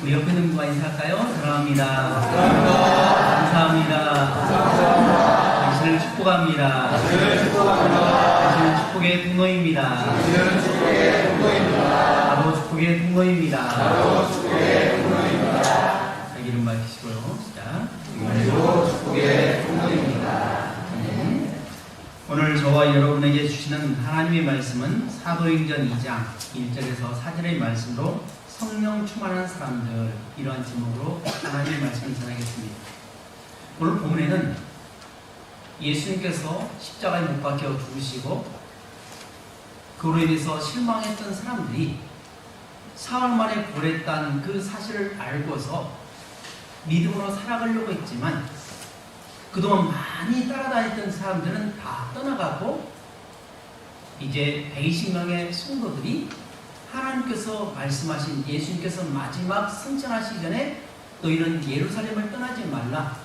우리 옆에 있는 분과 인사할까요? 사랑합니다. 감사합니다. 당신을 축복합니다. 당신은 축복의 통로입니다. 바로 축복의 통로입니다. 자기 이름 밝히시고요. 시작. 축복의 통로입니다. 오늘 저와 여러분에게 주시는 하나님의 말씀은 사도행전 2장 1절에서 4절의 말씀으로 성령 충만한 사람들, 이러한 제목으로 하나님의 말씀을 전하겠습니다. 오늘 본문에는 예수님께서 십자가에 못 박혀 죽으시고 그로 인해서 실망했던 사람들이 사흘 만에 부활했다는 그 사실을 알고서 믿음으로 살아가려고 했지만 그동안 많이 따라다녔던 사람들은 다 떠나가고 이제 120명의 성도들이 하나님께서 말씀하신 예수님께서 마지막 승천하시기 전에 너희는 예루살렘을 떠나지 말라,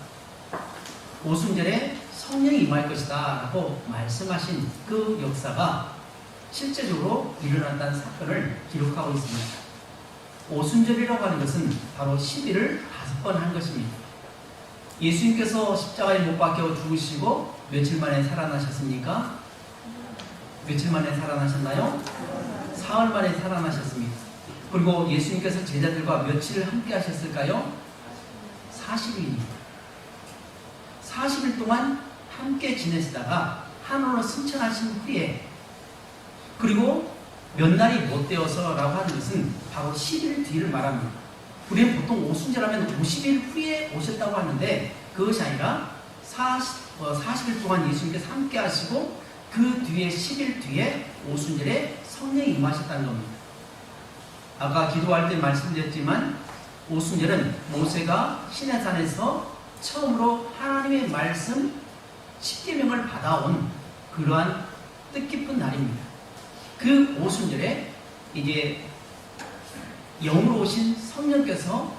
오순절에 성령이 임할 것이다 라고 말씀하신 그 역사가 실제적으로 일어났다는 사건을 기록하고 있습니다. 오순절이라고 하는 것은 바로 10일을 5번 한 것입니다. 예수님께서 십자가에 못 박혀 죽으시고 며칠 만에 살아나셨습니까? 며칠 만에 살아나셨나요? 사흘 만에 살아나셨습니다. 그리고 예수님께서 제자들과 며칠을 함께 하셨을까요? 40일입니다. 40일 동안 함께 지내시다가 하늘로 승천하신 후에, 그리고 몇 날이 못 되어서라고 하는 것은 바로 10일 뒤를 말합니다. 우리는 보통 오순절하면 50일 후에 오셨다고 하는데 그것이 아니라 40일 동안 예수님께서 함께 하시고 그 뒤에 10일 뒤에 오순절에 성령이 임하셨다는 겁니다. 아까 기도할 때 말씀드렸지만 오순절은 모세가 시내산에서 처음으로 하나님의 말씀 10계명을 받아온 그러한 뜻깊은 날입니다. 그 오순절에 이제 영으로 오신 성령께서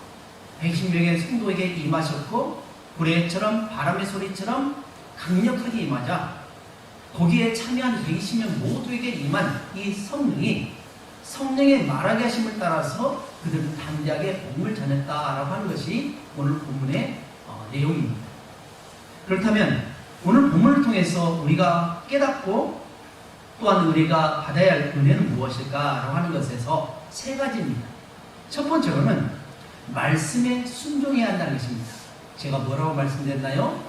110명의 성도에게 임하셨고 불의처럼 바람의 소리처럼 강력하게 임하자 거기에 참여한 120명 모두에게 임한 이 성령이 성령의 말하게 하심을 따라서 그들은 담대하게 복음을 전했다라고 하는 것이 오늘 본문의 내용입니다. 그렇다면 오늘 본문을 통해서 우리가 깨닫고 또한 우리가 받아야 할 은혜는 무엇일까라고 하는 것에서 세 가지입니다. 첫 번째로는 말씀에 순종해야 한다는 것입니다. 제가 뭐라고 말씀드렸나요?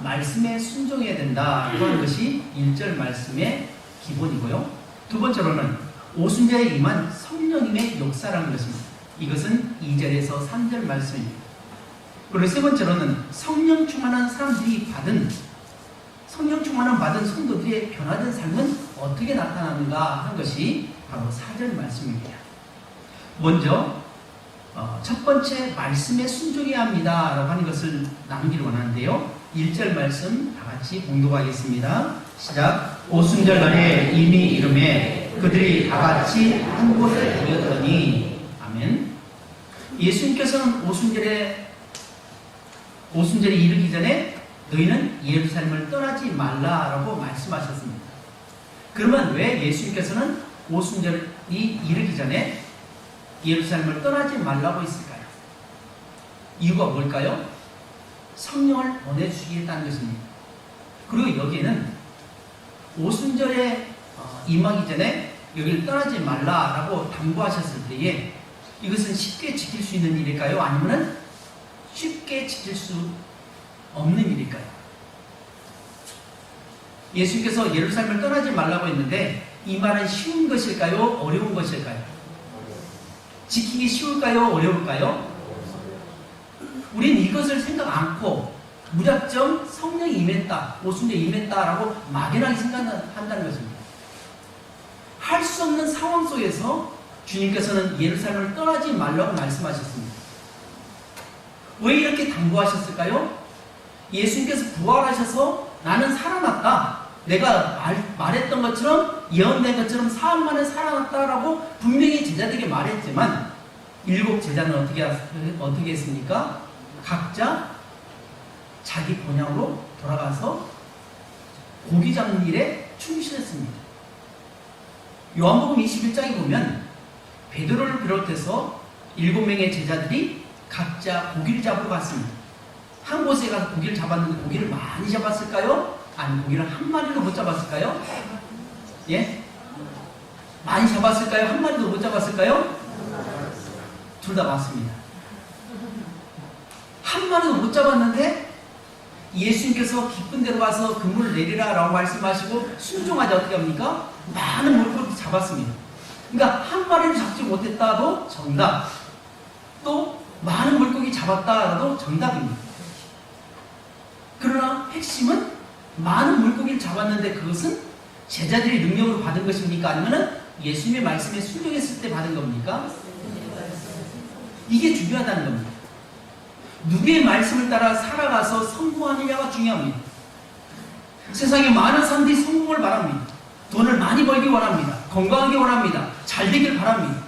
말씀에 순종해야 된다고 하는 것이 1절 말씀의 기본이고요. 두 번째로는 오순절에 임한 성령님의 역사라는 것입니다. 이것은 2절에서 3절 말씀입니다. 그리고 세 번째로는 성령 충만한 사람들이 성령 충만한 받은 성도들의 변화된 삶은 어떻게 나타나는가 하는 것이 바로 4절 말씀입니다. 먼저 첫 번째 말씀에 순종해야 합니다 라고 하는 것을 나누기를 원하는데요. 1절 말씀 다 같이 봉독하겠습니다. 시작. 오순절 날에 이미 이름에 그들이 다 같이 한 곳에 모였더니. 아멘. 예수님께서는 오순절이 이르기 전에 너희는 예루살렘을 떠나지 말라라고 말씀하셨습니다. 그러면 왜 예수님께서는 오순절이 이르기 전에 예루살렘을 떠나지 말라고 했을까요? 이유가 뭘까요? 성령을 보내주시겠다는 것입니다. 그리고 여기에는 오순절에 임하기 전에 여기를 떠나지 말라라고 당부하셨을 때에 이것은 쉽게 지킬 수 있는 일일까요? 아니면 쉽게 지킬 수 없는 일일까요? 예수님께서 예루살렘을 떠나지 말라고 했는데 이 말은 쉬운 것일까요? 어려운 것일까요? 지키기 쉬울까요? 어려울까요? 우린 이것을 생각 않고 무작정 성령이 임했다, 오순절에 임했다라고 막연하게 생각한다는 것입니다. 할 수 없는 상황 속에서 주님께서는 예루살렘을 떠나지 말라고 말씀하셨습니다. 왜 이렇게 당부하셨을까요? 예수님께서 부활하셔서 나는 살아났다, 내가 말했던 것처럼 예언된 것처럼 사흘 만에 살아났다라고 분명히 제자들에게 말했지만 7 제자는 어떻게 했습니까? 각자 자기 본향으로 돌아가서 고기 잡는 일에 충실했습니다. 요한복음 21장에 보면 베드로를 비롯해서 7명의 제자들이 각자 고기를 잡으러 갔습니다. 한 곳에 가서 고기를 잡았는데 고기를 많이 잡았을까요? 아니, 고기를 한 마리도 못 잡았을까요? 예? 많이 잡았을까요? 한 마리도 못 잡았을까요? 둘 다 맞습니다. 한 마리도 못 잡았는데 예수님께서 깊은 데로 가서 그물을 내리라 라고 말씀하시고 순종하자 어떻게 합니까? 많은 물고기 잡았습니다. 그러니까 한 마리를 잡지 못했다도 정답, 또 많은 물고기 잡았다라도 정답입니다. 그러나 핵심은 많은 물고기를 잡았는데 그것은 제자들이 능력으로 받은 것입니까? 아니면 예수님의 말씀에 순종했을 때 받은 겁니까? 이게 중요하다는 겁니다. 누구의 말씀을 따라 살아가서 성공하느냐가 중요합니다. 세상에 많은 사람들이 성공을 바랍니다. 돈을 많이 벌기 원합니다. 건강하게 원합니다. 잘 되길 바랍니다.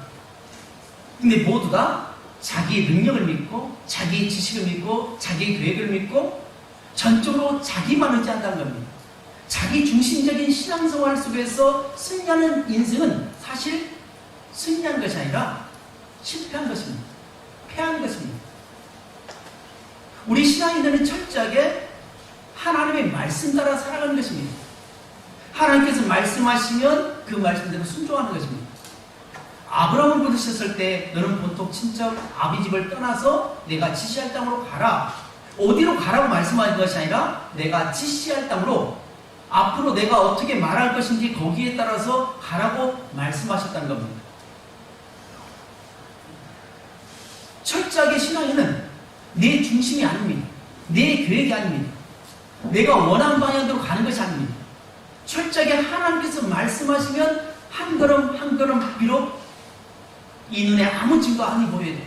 근데 모두 다 자기의 능력을 믿고 자기의 지식을 믿고 자기의 계획을 믿고 전적으로 자기만 의지한다는 겁니다. 자기 중심적인 신앙생활 속에서 승리하는 인생은 사실 승리한 것이 아니라 실패한 것입니다. 패한 것입니다. 우리 신앙인들은 철저하게 하나님의 말씀 따라 살아가는 것입니다. 하나님께서 말씀하시면 그 말씀대로 순종하는 것입니다. 아브라함을 부르셨을 때 너는 본토 친척 아비 집을 떠나서 내가 지시할 땅으로 가라. 어디로 가라고 말씀하신 것이 아니라 내가 지시할 땅으로 앞으로 내가 어떻게 말할 것인지 거기에 따라서 가라고 말씀하셨다는 겁니다. 철저하게 신앙에는 내 중심이 아닙니다. 내 계획이 아닙니다. 내가 원하는 방향대로 가는 것이 아닙니다. 철저하게 하나님께서 말씀하시면 한 걸음 한 걸음 비록 이 눈에 아무 증거 안 보여도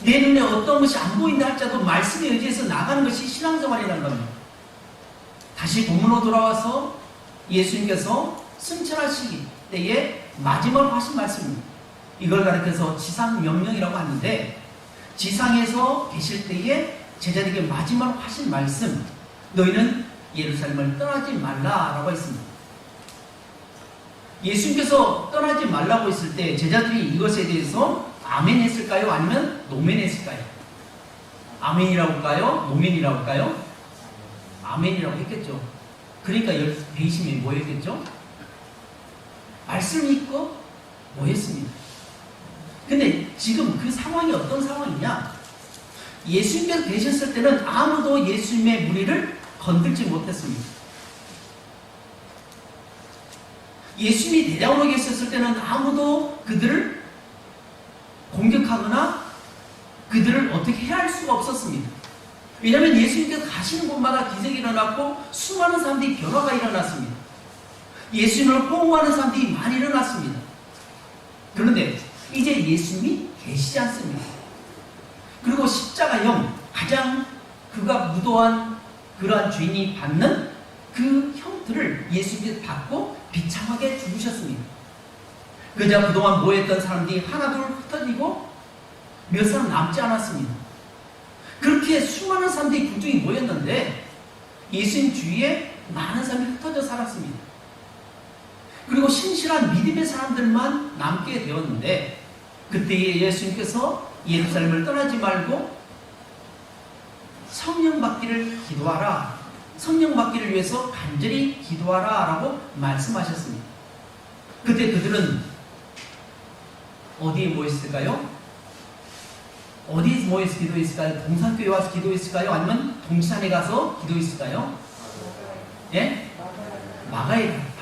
내 눈에 어떤 것이 안 보인다 할지라도 말씀에 의지해서 나가는 것이 신앙생활이라는 겁니다. 다시 본문으로 돌아와서 예수님께서 승천하시기 때에 마지막으로 하신 말씀입니다. 이걸 가르쳐서 지상명령이라고 하는데 지상에서 계실 때에 제자들에게 마지막으로 하신 말씀, 너희는 예루살렘을 떠나지 말라라고 했습니다. 예수님께서 떠나지 말라고 했을 때 제자들이 이것에 대해서 아멘 했을까요? 아니면 노멘 했을까요? 아멘이라고 할까요? 노멘이라고 할까요? 아멘이라고 했겠죠. 그러니까 배심이 뭐였겠죠? 말씀을 믿고 뭐였습니다. 근데 지금 그 상황이 어떤 상황이냐? 예수님께서 계셨을 때는 아무도 예수님의 무리를 건들지 못했습니다. 예수님이 대장으로 계셨을 때는 아무도 그들을 공격하거나 그들을 어떻게 해야 할 수가 없었습니다. 왜냐하면 예수님께서 가시는 곳마다 기적이 일어났고 수많은 사람들이 변화가 일어났습니다. 예수님을 호응하는 사람들이 많이 일어났습니다. 그런데 이제 예수님이 계시지 않습니다. 그리고 십자가형 가장 그가 무도한 그러한 죄인이 받는 그 형틀을 예수님께서 받고 비참하게 죽으셨습니다. 그저 그동안 모였던 사람들이 하나둘 흩어지고 몇 사람 남지 않았습니다. 그렇게 수많은 사람들이 군중이 모였는데 예수님 주위에 많은 사람이 흩어져 살았습니다. 그리고 신실한 믿음의 사람들만 남게 되었는데 그때에 예수님께서 예루살렘을 떠나지 말고 성령 받기를 기도하라. 성령 받기를 위해서 간절히 기도하라 라고 말씀하셨습니다. 그때 그들은 어디에 모였을까요? 어디에 모여서 기도했을까요? 동산교회 와서 기도했을까요? 아니면 동산에 가서 기도했을까요? 예? 마가의 달방.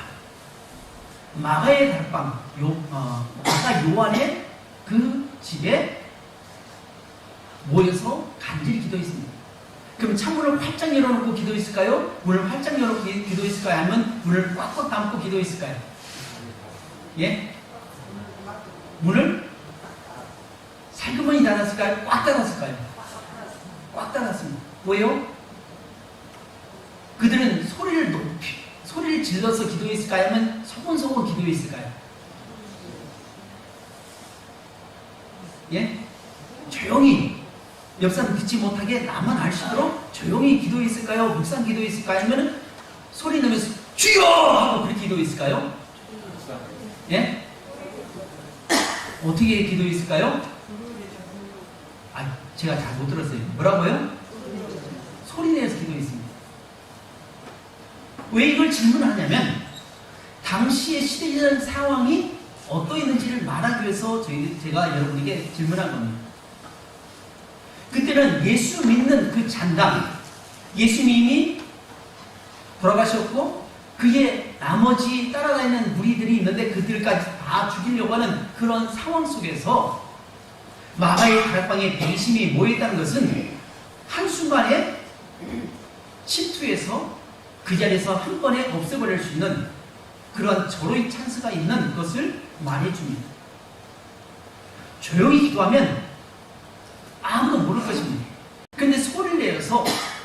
마가의 달방. 마가 요한의 그 집에 모여서 간절히 기도했습니다. 그럼 창문을 활짝 열어놓고 기도했을까요? 문을 활짝 열어놓고 기도했을까요? 아니면 문을 꽉꽉 담고 기도했을까요? 예? 문을 살그머니 닫았을까요? 꽉 닫았을까요? 꽉 닫았습니다. 왜요? 그들은 소리를 질러서 기도했을까요? 아니면 소곤소곤 기도했을까요? 예? 조용히 옆 사람 듣지 못하게 나만 알 수 있도록 조용히 기도했을까요? 묵상 기도했을까요? 아니면 소리 내면서 주여! 하고 그렇게 기도했을까요? 예? 어떻게 기도했을까요? 제가 잘 못 들었어요. 뭐라고요? 소리 내서 기도했습니다. 왜 이걸 질문하냐면 당시의 시대적 상황이 어떠했는지를 말하기 위해서 제가 여러분에게 질문한 겁니다. 그때는 예수 믿는 그 잔당, 예수님이 돌아가셨고 그의 나머지 따라다니는 무리들이 있는데 그들까지 다 죽이려고 하는 그런 상황 속에서 마가의 다락방에 배심이 모여있다는 것은 한순간에 침투해서 그 자리에서 한 번에 없애버릴 수 있는 그런 절호의 찬스가 있는 것을 말해줍니다. 조용히 기도하면 아무도 모를 것입니다. 그런데 소리를 내어서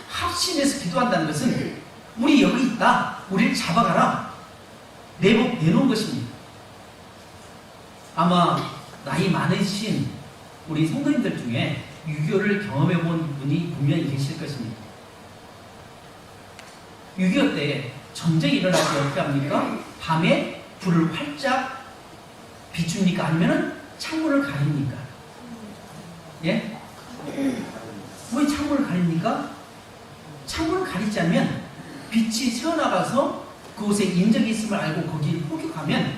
합심해서 기도한다는 것은 우리 여기 있다. 우리를 잡아가라. 내놓은 것입니다. 아마 나이 많으신 우리 성도님들 중에 6.25를 경험해 본 분이 분명히 계실 것입니다. 6.25 때 전쟁이 일어날 때 어떻게 합니까? 밤에 불을 활짝 비춥니까? 아니면 창문을 가립니까? 예? 왜 창문을 가립니까? 창문을 가리지 않으면 빛이 새어나가서 그곳에 인적이 있음을 알고 거기를 포격하면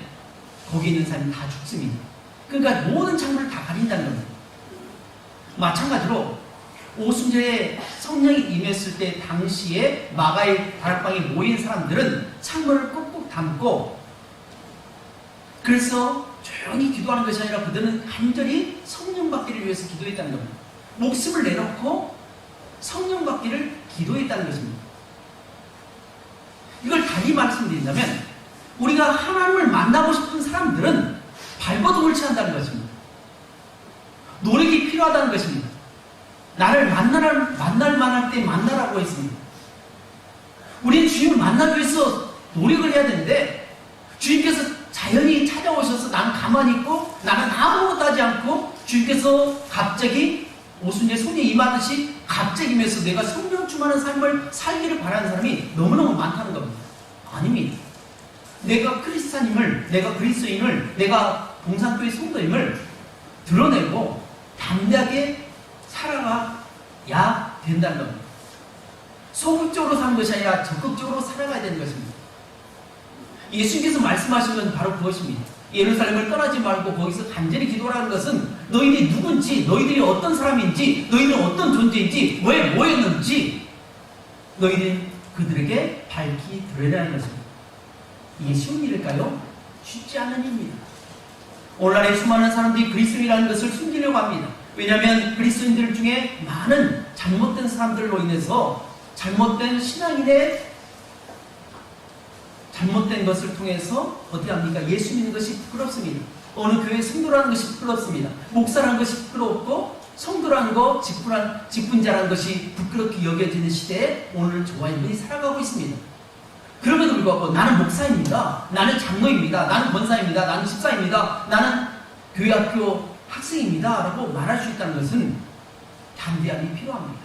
거기 있는 사람이 다 죽습니다. 그러니까 모든 창문을 다 가린다는 겁니다. 마찬가지로 오순절에 성령이 임했을 때 당시에 마가의 다락방에 모인 사람들은 창문을 꾹꾹 닫고 그래서 조용히 기도하는 것이 아니라 그들은 간절히 성령 받기를 위해서 기도했다는 겁니다. 목숨을 내놓고 성령 받기를 기도했다는 것입니다. 이걸 달리 말씀드린다면 우리가 하나님을 만나고 싶은 사람들은 발버둥을 치한다는 것입니다. 노력이 필요하다는 것입니다. 나를 만날 만할 때 만나라고 했습니다. 우리는 주님을 만나기 위해서 노력을 해야 되는데 주님께서 자연히 찾아오셔서 나는 가만히 있고 나는 아무것도 하지 않고 주님께서 갑자기 오순절 손에 임하듯이 갑자기 임해서 내가 성령 충만한 삶을 살기를 바라는 사람이 너무너무 많다는 겁니다. 아닙니다. 내가 크리스찬임을, 내가 그리스도인을, 내가 봉산교회 성도임을 드러내고 담대하게 살아가야 된다는 겁니다. 소극적으로 사는 것이 아니라 적극적으로 살아가야 되는 것입니다. 예수님께서 말씀하신 건 바로 그것입니다. 예루살렘을 떠나지 말고 거기서 간절히 기도하는 것은 너희들이 누군지, 너희들이 어떤 사람인지, 너희들은 어떤 존재인지, 왜 모였는지 너희들은 그들에게 밝히 드러내라는 것입니다. 이게 쉬운 일일까요? 쉽지 않은 일입니다. 오늘날의 수많은 사람들이 그리스도인이라는 것을 숨기려고 합니다. 왜냐하면 그리스도인들 중에 많은 잘못된 사람들로 인해서 잘못된 신앙인의 잘못된 것을 통해서 어떻게 합니까? 예수 믿는 것이 부끄럽습니다. 어느 교회 성도라는 것이 부끄럽습니다. 목사라는 것이 부끄럽고 성도라는 것, 직분자라는 것이 부끄럽게 여겨지는 시대에 오늘 저와 여러분이 살아가고 있습니다. 그럼에도 불구하고 나는 목사입니다. 나는 장로입니다. 나는 권사입니다. 나는 집사입니다. 나는 교회 학교 학생입니다. 라고 말할 수 있다는 것은 담대함이 필요합니다.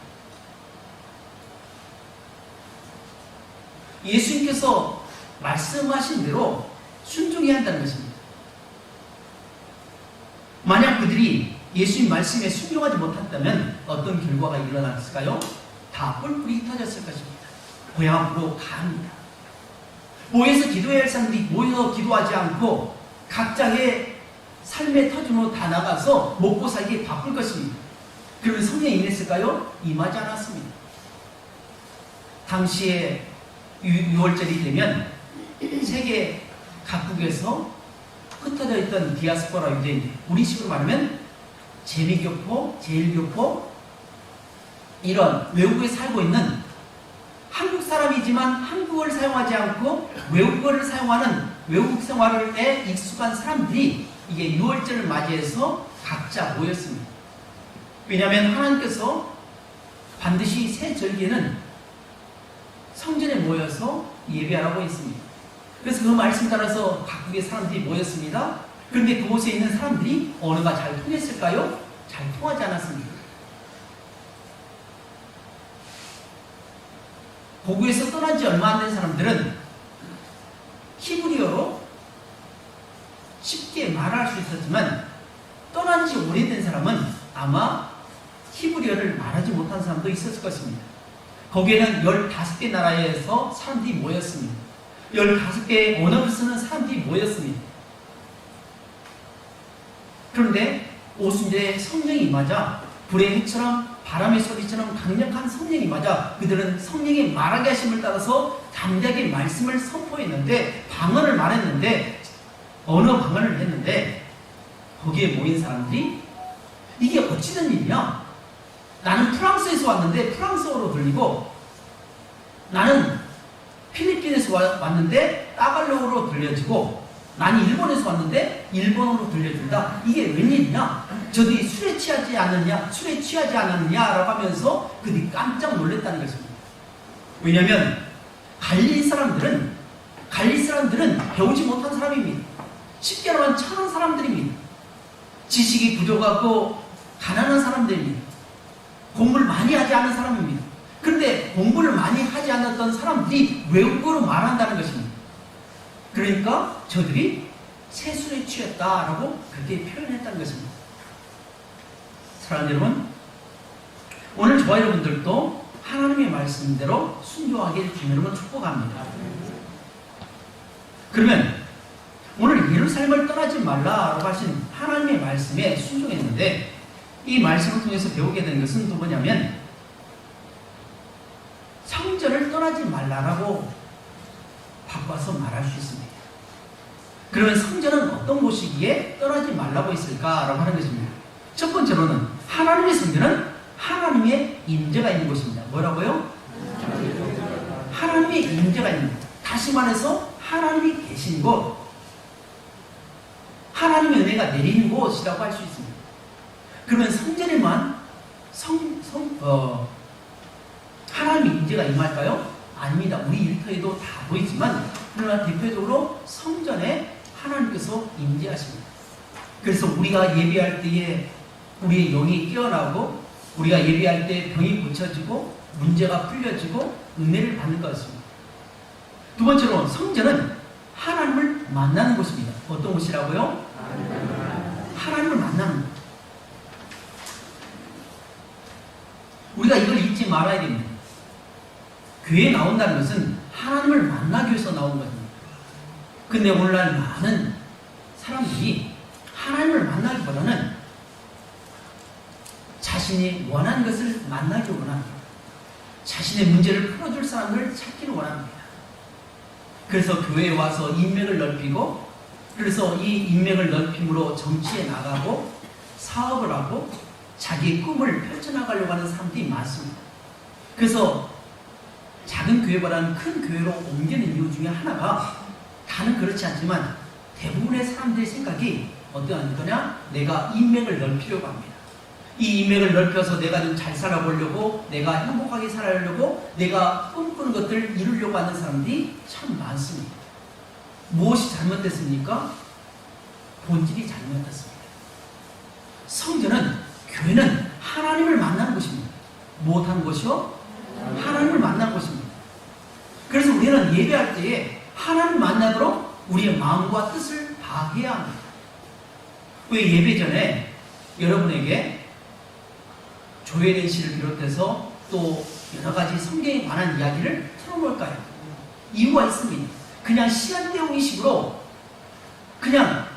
예수님께서 말씀하신 대로 순종해야 한다는 것입니다. 만약 그들이 예수님 말씀에 순종하지 못했다면 어떤 결과가 일어났을까요? 다 뿔뿔이 흩어졌을 것입니다. 고향 앞으로 가합니다. 모여서 기도해야 할 사람들이 모여서 기도하지 않고 각자의 삶의 터전으로 다 나가서 먹고 살기에 바쁠 것입니다. 그러면 성령이 임했을까요? 임하지 않았습니다. 당시에 6월절이 되면 세계 각국에서 흩어져 있던 디아스포라 유대인들, 우리식으로 말하면 재미교포, 제일교포, 이런 외국에 살고 있는 한국 사람이지만 한국어를 사용하지 않고 외국어를 사용하는 외국 생활에 익숙한 사람들이 이게 6월절을 맞이해서 각자 모였습니다. 왜냐하면 하나님께서 반드시 새 절기에는 성전에 모여서 예배하라고 했습니다. 그래서 그 말씀 따라서 각국의 사람들이 모였습니다. 그런데 그곳에 있는 사람들이 언어가 잘 통했을까요? 잘 통하지 않았습니다. 고국에서 떠난 지 얼마 안 된 사람들은 히브리어로 쉽게 말할 수 있었지만 떠난 지 오래된 사람은 아마 히브리어를 말하지 못한 사람도 있었을 것입니다. 거기에는 15개 나라에서 사람들이 모였습니다. 15개의 언어를 쓰는 사람들이 모였습니다. 그런데 오순절에 성령이 임하자 불의 해처럼 바람의 소리처럼 강력한 성령이 임하자 그들은 성령의 말하게 하심을 따라서 담대하게 말씀을 선포했는데 방언을 말했는데 언어 방언을 했는데 거기에 모인 사람들이 이게 어찌된 일이냐? 나는 프랑스에서 왔는데 프랑스어로 들리고 나는 필리핀에서 왔는데 따갈로그로 들려지고 나는 일본에서 왔는데 일본어로 들려준다. 이게 웬일이냐? 저들이 술에 취하지 않았느냐라고 하면서 그들이 깜짝 놀랐다는 것입니다. 왜냐하면 갈릴리 사람들은 배우지 못한 사람입니다. 쉽게 말하면 천한 사람들입니다. 지식이 부족하고 가난한 사람들입니다. 공부를 많이 하지 않은 사람입니다. 그런데 공부를 많이 하지 않았던 사람들이 외국어로 말한다는 것입니다. 그러니까 저들이 세술에 취했다라고 그렇게 표현했다는 것입니다. 사랑하는 여러분, 오늘 저와 여러분들도 하나님의 말씀대로 순종하길 주님으로 축복합니다. 그러면 오늘 예루살렘을 떠나지 말라라고 하신 하나님의 말씀에 순종했는데 이 말씀을 통해서 배우게 된 것은 또 뭐냐면 성전을 떠나지 말라라고 바꿔서 말할 수 있습니다. 그러면 성전은 어떤 곳이기에 떠나지 말라고 했을까라고 하는 것입니다. 첫 번째로는 하나님의 성전은 하나님의 임재가 있는 곳입니다. 뭐라고요? 하나님의 임재가 있는 곳. 다시 말해서 하나님이 계신 곳, 하나님의 은혜가 내리는 곳이라고 할 수 있습니다. 그러면 성전에만 하나님의 임재가 임할까요? 아닙니다. 우리 일터에도 다 보이지만 그러나 대표적으로 성전에 하나님께서 임재하십니다. 그래서 우리가 예배할 때에 우리의 영이 깨어나고 우리가 예배할 때 병이 고쳐지고 문제가 풀려지고 은혜를 받는 것입니다. 두 번째로 성전은 하나님을 만나는 곳입니다. 어떤 곳이라고요? 하나님을 만나는 곳. 우리가 이걸 잊지 말아야 됩니다. 교회에 나온다는 것은 하나님을 만나기 위해서 나온 것입니다. 근데 오늘날 많은 사람들이 하나님을 만나기보다는 자신이 원하는 것을 만나기 원합니다. 자신의 문제를 풀어줄 사람을 찾기를 원합니다. 그래서 교회에 와서 인맥을 넓히고 그래서 이 인맥을 넓힘으로 정치에 나가고 사업을 하고 자기의 꿈을 펼쳐나가려고 하는 사람들이 많습니다. 그래서 작은 교회보다는 큰 교회로 옮기는 이유 중에 하나가 다는 그렇지 않지만 대부분의 사람들의 생각이 어떠한 거냐? 내가 인맥을 넓히려고 합니다. 이 인맥을 넓혀서 내가 좀 잘 살아보려고 내가 행복하게 살아보려고 내가 꿈꾸는 것들을 이루려고 하는 사람들이 참 많습니다. 무엇이 잘못됐습니까? 본질이 잘못됐습니다. 성전은 교회는 하나님을 만나는 곳입니다. 무엇하는 곳이요? 하나님을 만나는 곳입니다. 그래서 우리는 예배할 때에 하나님을 만나도록 우리의 마음과 뜻을 다해야 합니다. 왜 예배 전에 여러분에게 조혜린 씨를 비롯해서 또 여러 가지 성경에 관한 이야기를 틀어볼까요? 이유가 있습니다. 그냥 시간 때우기 식으로 그냥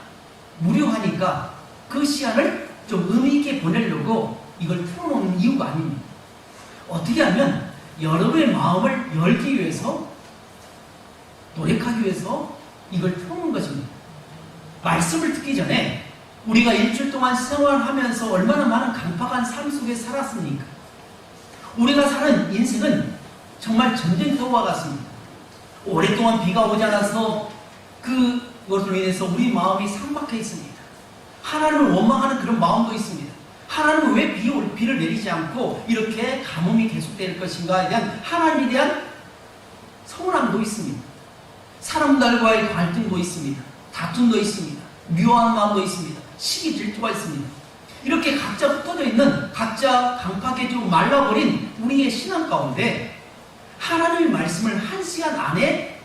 무료하니까 그 시간을 좀 의미 있게 보내려고 이걸 틀어놓는 이유가 아닙니다. 어떻게 하면 여러분의 마음을 열기 위해서 노력하기 위해서 이걸 틀어놓은 것입니다. 말씀을 듣기 전에 우리가 일주일 동안 생활하면서 얼마나 많은 간파한 삶 속에 살았습니까? 우리가 사는 인생은 정말 전쟁터와 같습니다. 오랫동안 비가 오지 않아서 그것으로 인해서 우리 마음이 삭막해 있습니다. 하나님을 원망하는 그런 마음도 있습니다. 하나님은 왜 비를 내리지 않고 이렇게 가뭄이 계속될 것인가에 대한 하나님에 대한 서운함도 있습니다. 사람들과의 갈등도 있습니다. 다툼도 있습니다. 미워하는 마음도 있습니다. 시기 질투가 있습니다. 이렇게 각자 흩어져 있는 각자 강팍해지고 말라버린 우리의 신앙 가운데 하나님의 말씀을 한 시간 안에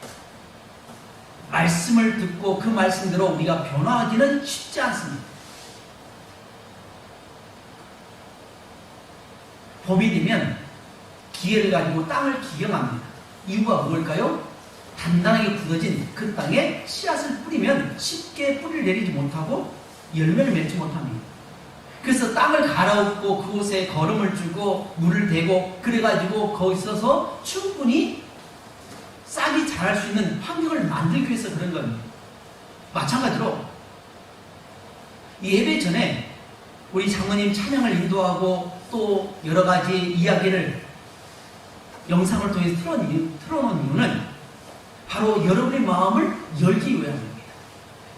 말씀을 듣고 그 말씀대로 우리가 변화하기는 쉽지 않습니다. 봄이 되면 기회를 가지고 땅을 기경합니다. 이유가 뭘까요? 단단하게 굳어진 그 땅에 씨앗을 뿌리면 쉽게 뿌리를 내리지 못하고 열매를 맺지 못합니다. 그래서 땅을 갈아엎고 그곳에 거름을 주고 물을 대고 그래가지고 거기 서서 충분히 싹이 자랄 수 있는 환경을 만들기 위해서 그런 겁니다. 마찬가지로 예배 전에 우리 장로님 찬양을 인도하고 또 여러 가지 이야기를 영상을 통해서 틀어놓은 이유는 바로 여러분의 마음을 열기 위함입니다.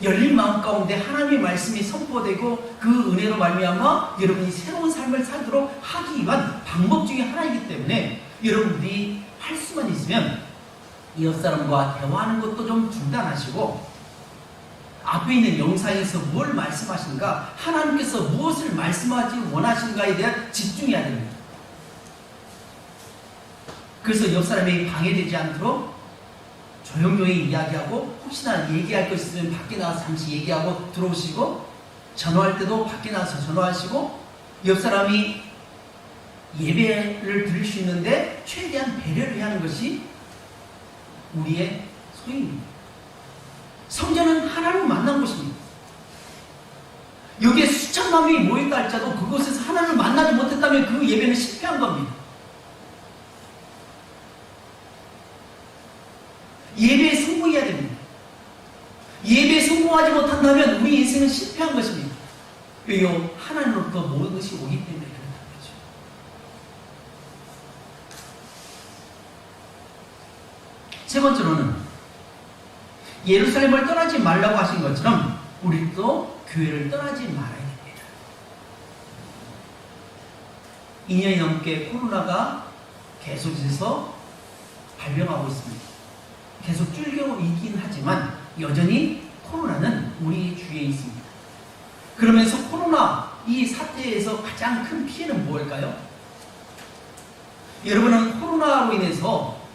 열린 마음 가운데 하나님의 말씀이 선포되고 그 은혜로 말미암아 여러분이 새로운 삶을 살도록 하기 위한 방법 중에 하나이기 때문에 여러분들이 할 수만 있으면 옆 사람과 대화하는 것도 좀 중단하시고 앞에 있는 영상에서 뭘 말씀하시는가, 하나님께서 무엇을 말씀하지 원하시는가에 대한 집중해야 됩니다. 그래서 옆 사람이 방해되지 않도록 조용조용히 이야기하고, 혹시나 얘기할 것 있으면 밖에 나가서 잠시 얘기하고 들어오시고, 전화할 때도 밖에 나가서 전화하시고, 옆 사람이 예배를 드릴 수 있는데 최대한 배려를 하는 것이 우리의 소임입니다. 성전은 하나님을 만난 곳입니다. 여기에 수천만 명이 모였다 할지라도 그곳에서 하나님을 만나지 못했다면 그 예배는 실패한 겁니다. 예배에 성공해야 됩니다. 예배에 성공하지 못한다면 우리 인생은 실패한 것입니다. 왜요? 하나님으로부터 모든 것이 오기 때문에 그렇다는 거죠. 세 번째로는 예루살렘을 떠나지 말라고 하신 것처럼 우리도 교회를 떠나지 말아야 됩니다. 2년이 넘게 코로나가 계속해서 발병하고 있습니다. 계속 줄여있긴 하지만 여전히 코로나는 우리 주위에 있습니다. 그러면서 코로나 이 사태에서 가장 큰 피해는 무엇일까요? 여러분은 코로나로 인해서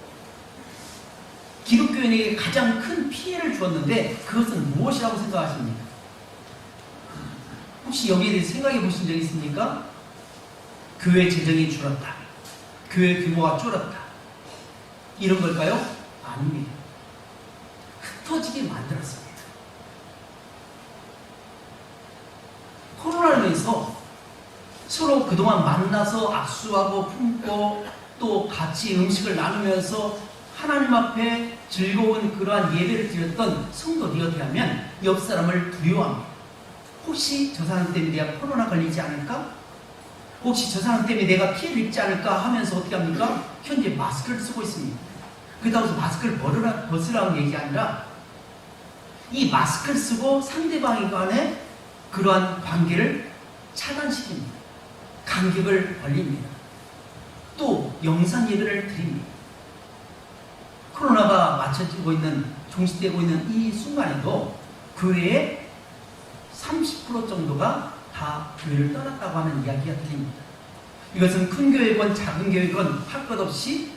기독교인에게 가장 큰 피해를 주었는데 그것은 무엇이라고 생각하십니까? 혹시 여기에 대해서 생각해 보신 적 있습니까? 교회 재정이 줄었다. 교회 규모가 줄었다. 이런 걸까요? 아닙니다. 흩어지게 만들었습니다. 코로나로 인해서 서로 그동안 만나서 악수하고 품고 또 같이 음식을 나누면서 하나님 앞에 즐거운 그러한 예배를 드렸던 성도되었다면 옆 사람을 두려워합니다. 혹시 저 사람 때문에 내가 코로나 걸리지 않을까? 혹시 저 사람 때문에 내가 피해를 입지 않을까 하면서 어떻게 합니까? 현재 마스크를 쓰고 있습니다. 그렇다고 해서 마스크를 벗으라는 얘기가 아니라 이 마스크를 쓰고 상대방 간의 그러한 관계를 차단시킵니다. 간격을 벌립니다. 또 영상 예배를 드립니다. 코로나가 맞춰지고 있는, 종식되고 있는 이 순간에도 교회의 30% 정도가 다 교회를 떠났다고 하는 이야기가 들립니다. 이것은 큰 교회건 작은 교회건 할 것 없이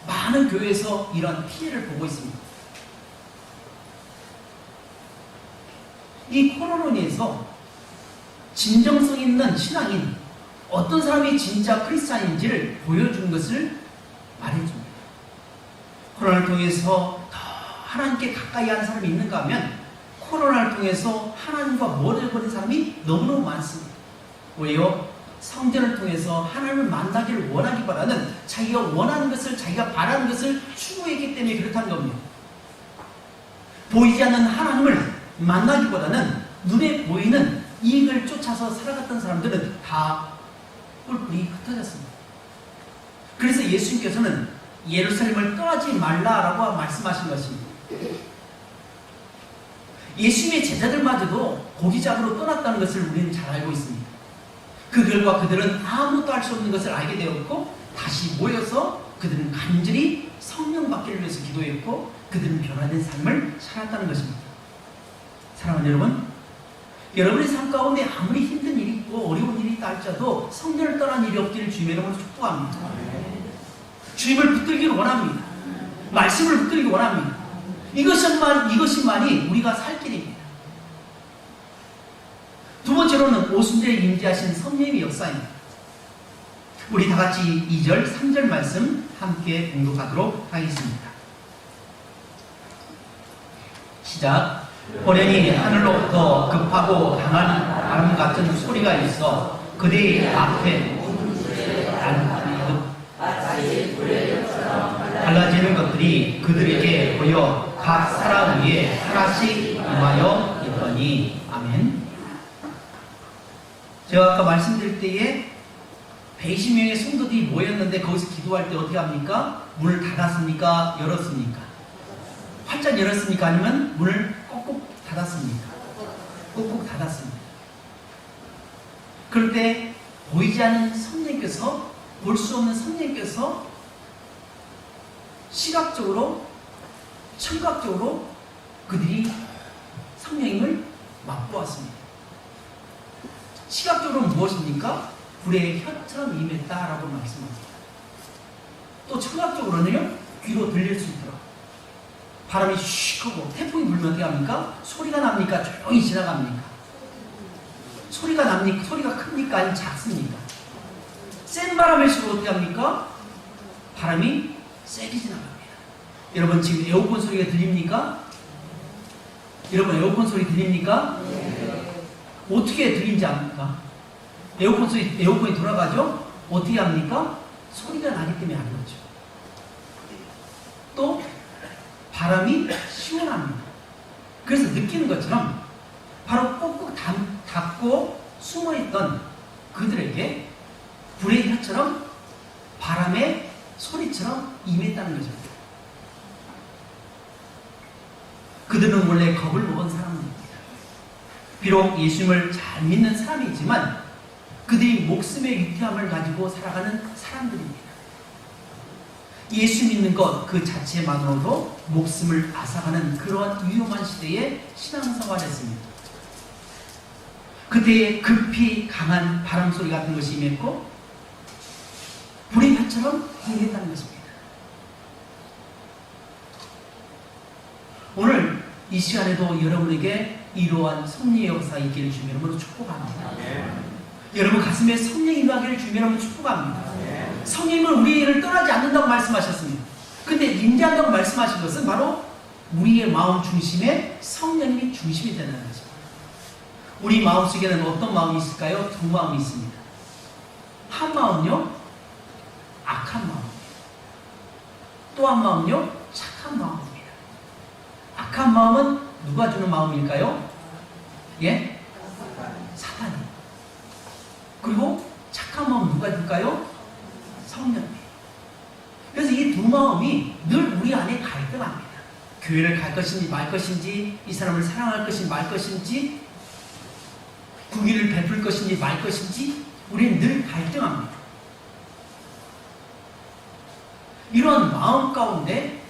많은 교회에서 이런 피해를 보고 있습니다. 이 코로나로 인해서 진정성 있는 신앙인, 어떤 사람이 진짜 크리스찬인지를 보여준 것을 말해줍니다. 코로나를 통해서 더 하나님께 가까이 하는 사람이 있는가 하면 코로나를 통해서 하나님과 멀어져버린 사람이 너무너무 많습니다. 왜요? 성전을 통해서 하나님을 만나기를 원하기보다는 자기가 원하는 것을, 자기가 바라는 것을 추구했기 때문에 그렇다는 겁니다. 보이지 않는 하나님을 만나기보다는 눈에 보이는 이익을 쫓아서 살아갔던 사람들은 다 뿔뿔이 흩어졌습니다. 그래서 예수님께서는 예루살렘을 떠나지 말라라고 말씀하신 것입니다. 예수님의 제자들마저도 고기잡으로 떠났다는 것을 우리는 잘 알고 있습니다. 그 결과 그들은 아무것도 할 수 없는 것을 알게 되었고 다시 모여서 그들은 간절히 성령 받기를 위해서 기도했고 그들은 변화된 삶을 살았다는 것입니다. 사랑하는 여러분, 여러분의 삶 가운데 아무리 힘든 일이 있고 어려운 일이 있다 할지라도 성령을 떠난 일이 없기를 주님의 이름으로 축복합니다. 주님을 붙들기를 원합니다. 말씀을 붙들기 원합니다. 이것만이 우리가 살 길입니다. 두 번째로는 오순절에 임재하신 성령의 역사입니다. 우리 다 같이 2절, 3절 말씀 함께 공독하도록 하겠습니다. 시작. 호련히 하늘로부터 급하고 강한 바람 같은 소리가 있어 그들의 앞에 달라지는 것들이 그들에게 보여 각 사람 위에 하나씩 임하여 있더니. 아멘. 제가 아까 말씀드릴 때에 120명의 성도들이 모였는데 거기서 기도할 때 어떻게 합니까? 문을 닫았습니까? 열었습니까? 활짝 열었습니까? 아니면 문을 꼭꼭 닫았습니까? 꼭꼭 닫았습니다. 그럴 때 보이지 않는 성령께서, 볼 수 없는 성령께서 시각적으로, 청각적으로 그들이 성령님을 맛보았습니다. 시각적으로는 무엇입니까? 불의 혀처럼 임했다라고 말씀합니다. 또 청각적으로는요, 귀로 들릴 수 있도록. 바람이 슉 하고 태풍이 불면 어떻게 합니까? 소리가 납니까? 조용히 지나갑니까? 소리가 납니까? 소리가 큽니까? 아니면 작습니까? 센 바람일수록 어떻게 합니까? 바람이 세게 지나갑니다. 여러분 지금 에어컨 소리가 들립니까? 여러분 에어컨 소리 들립니까? 어떻게 들린지 압니까? 에어컨이 돌아가죠? 어떻게 합니까? 소리가 나기 때문에 안 그렇죠. 또 바람이 시원합니다. 그래서 느끼는 것처럼 바로 꼭꼭 닫고 숨어있던 그들에게 불의 혀처럼 바람의 소리처럼 임했다는 거죠. 그들은 원래 겁을 먹은 사람들입니다. 비록 예수님을 잘 믿는 사람이지만 그들이 목숨의 위태함을 가지고 살아가는 사람들입니다. 예수 믿는 것 그 자체만으로도 목숨을 앗아가는 그러한 위험한 시대에 신앙생활했습니다. 그때에 급히 강한 바람소리 같은 것이 임했고 불의 혀처럼 임했다는 것입니다. 오늘 이 시간에도 여러분에게 이러한 성령의 역사 있기를 주며 여러분을 축복합니다. 여러분 가슴에 성령이 임하기를 주며 여러분 축복합니다. 성령님은 우리를 떠나지 않는다고 말씀하셨습니다. 근데 임재한다고 말씀하신 것은 바로 우리의 마음 중심에 성령님이 중심이 되는 거죠. 우리 마음속에는 어떤 마음이 있을까요? 두 마음이 있습니다. 한 마음은요, 악한 마음입니다. 또 한 마음은요, 착한 마음입니다. 악한 마음은 누가 주는 마음일까요? 예? 사탄이. 그리고 착한 마음은 누가 줄까요? 성령님. 그래서 이 두 마음이 늘 우리 안에 갈등합니다. 교회를 갈 것인지 말 것인지, 이 사람을 사랑할 것인지 말 것인지, 국위를 베풀 것인지 말 것인지, 우리는 늘 갈등합니다. 이런 마음 가운데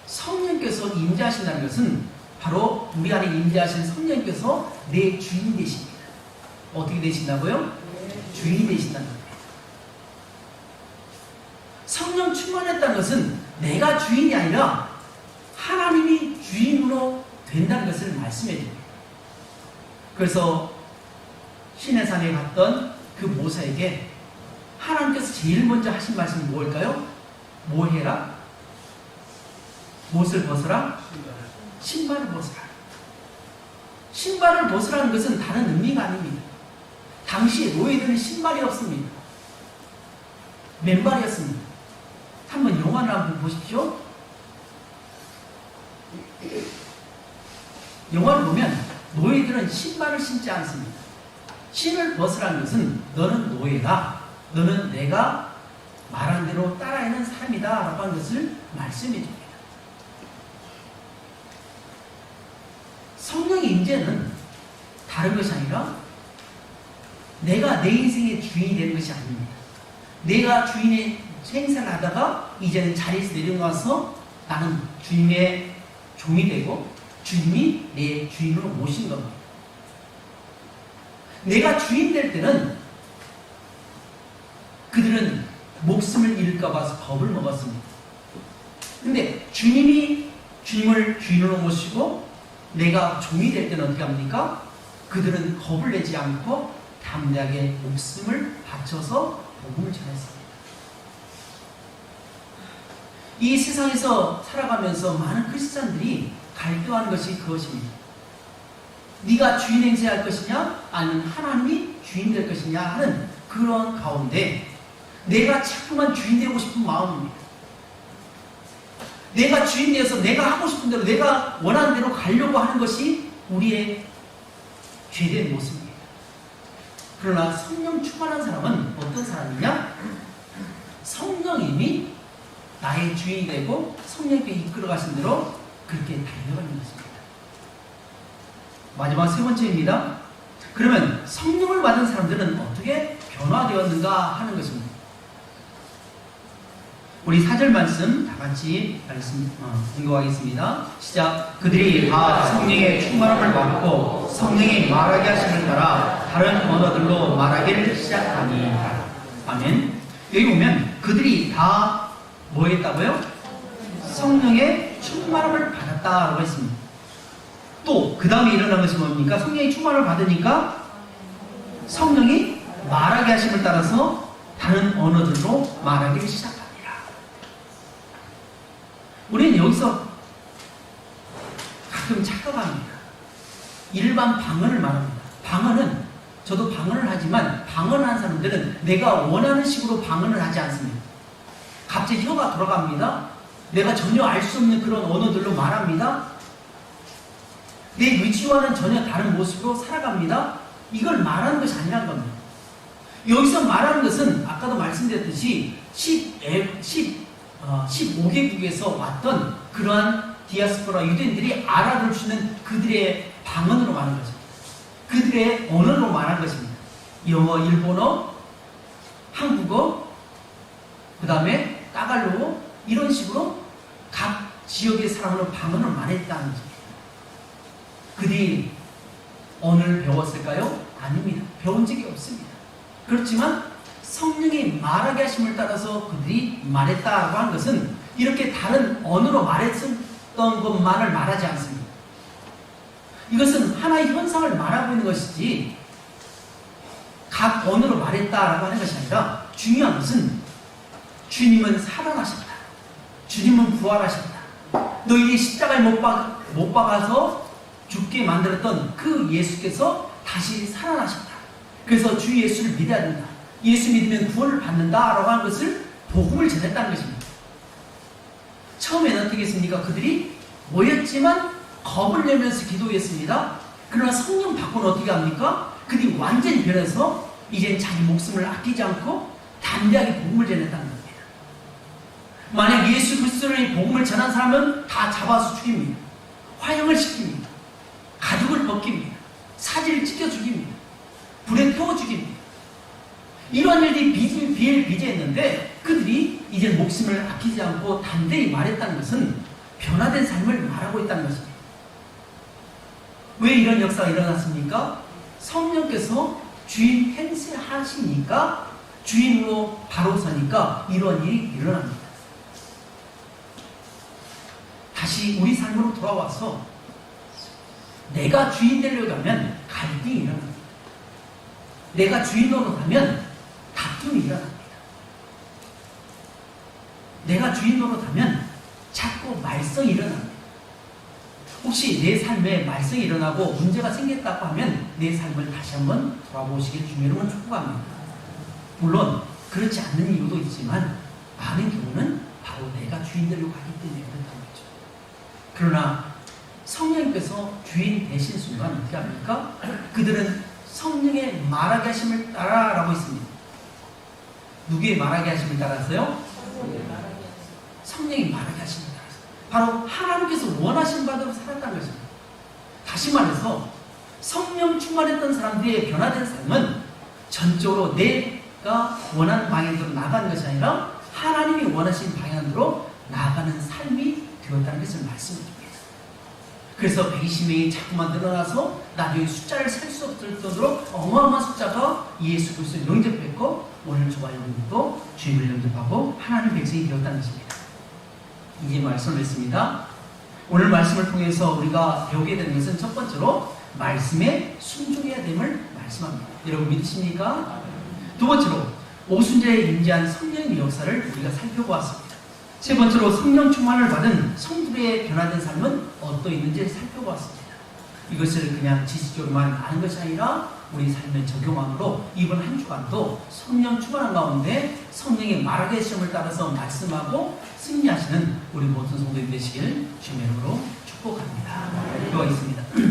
성령께서 임재하신다는 것은 바로 우리 안에 임재하신 성령께서 내 주인 되십니다. 어떻게 되신다고요? 주인이 되신다는 겁니다. 성령 충만했다는 것은 내가 주인이 아니라 하나님이 주인으로 된다는 것을 말씀해 줍니다. 그래서 시내산에 갔던 그 모세에게 하나님께서 제일 먼저 하신 말씀이 뭘까요? 뭐 해라? 무엇을 벗어라? 신발을 벗어라. 신발을 벗으라는 것은 다른 의미가 아닙니다. 당시에 노예들은 신발이 없습니다. 맨발이었습니다. 한번 영화를 한번 보십시오. 영화를 보면 노예들은 신발을 신지 않습니다. 신을 벗으라는 것은 너는 노예다. 너는 내가 말한 대로 따라야 하는 사람이다 라고 하는 것을 말씀해 줍니다. 성령의 임재는 다른 것이 아니라 내가 내 인생의 주인이 되는 것이 아닙니다. 내가 주인의 생사를 하다가 이제는 자리에서 내려가서 나는 주님의 종이 되고 주님이 내 주인으로 모신 겁니다. 내가 주인 될 때는 그들은 목숨을 잃을까 봐서 겁을 먹었습니다. 근데 주님이 주님을 주인으로 모시고 내가 종이 될 때는 어떻게 합니까? 그들은 겁을 내지 않고 담대하게 목숨을 바쳐서 복음을 전했습니다. 이 세상에서 살아가면서 많은 크리스찬들이 갈등하는 것이 그것입니다. 네가 주인 행세할 것이냐 아니면 하나님이 주인 될 것이냐 하는 그런 가운데 내가 자꾸만 주인 되고 싶은 마음입니다. 내가 주인 되어서 내가 하고 싶은 대로 내가 원하는 대로 가려고 하는 것이 우리의 죄된 모습입니다. 그러나 성령 충만한 사람은 어떤 사람이냐? 성령님이 나의 주인이 되고 성령께 이끌어 가신 대로 그렇게 달려가는 것입니다. 마지막 세 번째입니다. 그러면 성령을 받은 사람들은 어떻게 변화되었는가 하는 것입니다. 우리 4절 말씀 다 같이 공독하겠습니다. 시작. 그들이 다 성령의 충만함을 받고 성령이 말하게 하심을 따라 다른 언어들로 말하기를 시작하니. 아멘. 여기 보면 그들이 다 뭐 했다고요? 성령의 충만함을 받았다라고 했습니다. 또 그 다음에 일어난 것이 뭡니까? 성령의 충만함을 받으니까 성령이 말하게 하심을 따라서 다른 언어들로 말하기를 시작합니다. 우리는 여기서 가끔 착각합니다. 일반 방언을 말합니다. 방언은 저도 방언을 하지만 방언하는 사람들은 내가 원하는 식으로 방언을 하지 않습니다. 갑자기 혀가 돌아갑니다. 내가 전혀 알 수 없는 그런 언어들로 말합니다. 내 의지와는 전혀 다른 모습으로 살아갑니다. 이걸 말하는 것이 아니라는 겁니다. 여기서 말하는 것은 아까도 말씀드렸듯이 15개국에서 왔던 그러한 디아스포라 유대인들이 알아들 수 있는 그들의 방언으로 말하는 거죠. 그들의 언어로 말하는 것입니다. 영어, 일본어, 한국어, 그 다음에 따갈로어 이런 식으로 각 지역의 사람으로 방언을 말했다는 거죠. 그들이 언어를 배웠을까요? 아닙니다. 배운 적이 없습니다. 그렇지만 성령이 말하게 하심을 따라서 그들이 말했다고 하는 것은 이렇게 다른 언어로 말했던 것만을 말하지 않습니다. 이것은 하나의 현상을 말하고 있는 것이지 각 언어로 말했다라고 하는 것이 아니라 중요한 것은 주님은 살아나셨다. 주님은 부활하셨다. 너희들이 십자가에 못 박아서 죽게 만들었던 그 예수께서 다시 살아나셨다. 그래서 주 예수를 믿어야 된다. 예수 믿으면 구원을 받는다라고 하는 것을 복음을 전했다는 것입니다. 처음에는 어떻게 했습니까? 그들이 모였지만 겁을 내면서 기도했습니다. 그러나 성령 받고는 어떻게 합니까? 그들이 완전히 변해서 이젠 자기 목숨을 아끼지 않고 담대하게 복음을 전했다는 겁니다. 만약 예수 그리스도의 복음을 전한 사람은 다 잡아서 죽입니다. 화형을 시킵니다. 가죽을 벗깁니다. 사지를 찢겨 죽입니다. 불에 태워 죽입니다. 이러한 일들이 비일비재했는데 그들이 이제 목숨을 아끼지 않고 담대히 말했다는 것은 변화된 삶을 말하고 있다는 것입니다. 왜 이런 역사가 일어났습니까? 성령께서 주인 행세하시니까 주인으로 바로 서니까 이런 일이 일어납니다. 다시 우리 삶으로 돌아와서 내가 주인 되려고 하면 갈등이 일어납니다. 내가 주인으로 가면 다툼이 일어납니다. 내가 주인으로 가면 자꾸 말썽이 일어납니다. 혹시 내 삶에 말썽이 일어나고 문제가 생겼다고 하면 내 삶을 다시 한번 돌아보시길 주님은 축복합니다. 물론 그렇지 않는 이유도 있지만 많은 경우는 바로 내가 주인 되려고 하기 때문에 그렇다는 거죠. 그러나 성령께서 주인 되신 순간 어떻게 합니까? 그들은 성령의 말하게 하심을 따라라고 했습니다. 누구의 말하게 하심을 따라서요? 성령이 말하게 하심을 따라서 바로 하나님께서 원하신 바대로 살았다는 것입니다. 다시 말해서 성령 충만했던 사람들의 변화된 삶은 전적으로 내가 원하는 방향으로 나가는 것이 아니라 하나님이 원하신 방향으로 나아가는 삶이 되었다는 것을 말씀드립니다. 그래서 120명이 자꾸만 늘어나서 나중에 숫자를 셀 수 없을 정도로 어마어마한 숫자가 예수 그리스도를 영접했고 오늘 저와 여러분도 주님을 영접하고 하나님 백성이 되었다는 것입니다. 이제 말씀을 했습니다. 오늘 말씀을 통해서 우리가 배우게 되는 것은 첫 번째로 말씀에 순종해야 됨을 말씀합니다. 여러분 믿으십니까? 두 번째로 오순절에 임재한 성령의 역사를 우리가 살펴보았습니다. 세 번째로 성령 충만을 받은 성도의 변화된 삶은 어떠했는지 살펴보았습니다. 이것을 그냥 지식적으로만 아는 것이 아니라 우리 삶에 적용함으로 이번 한 주간도 성령 충만한 가운데 성령의 말하게 시험을 따라서 말씀하고 승리하시는 우리 모든 성도들 되시길 주님으로 축복합니다. 기도하겠습니다.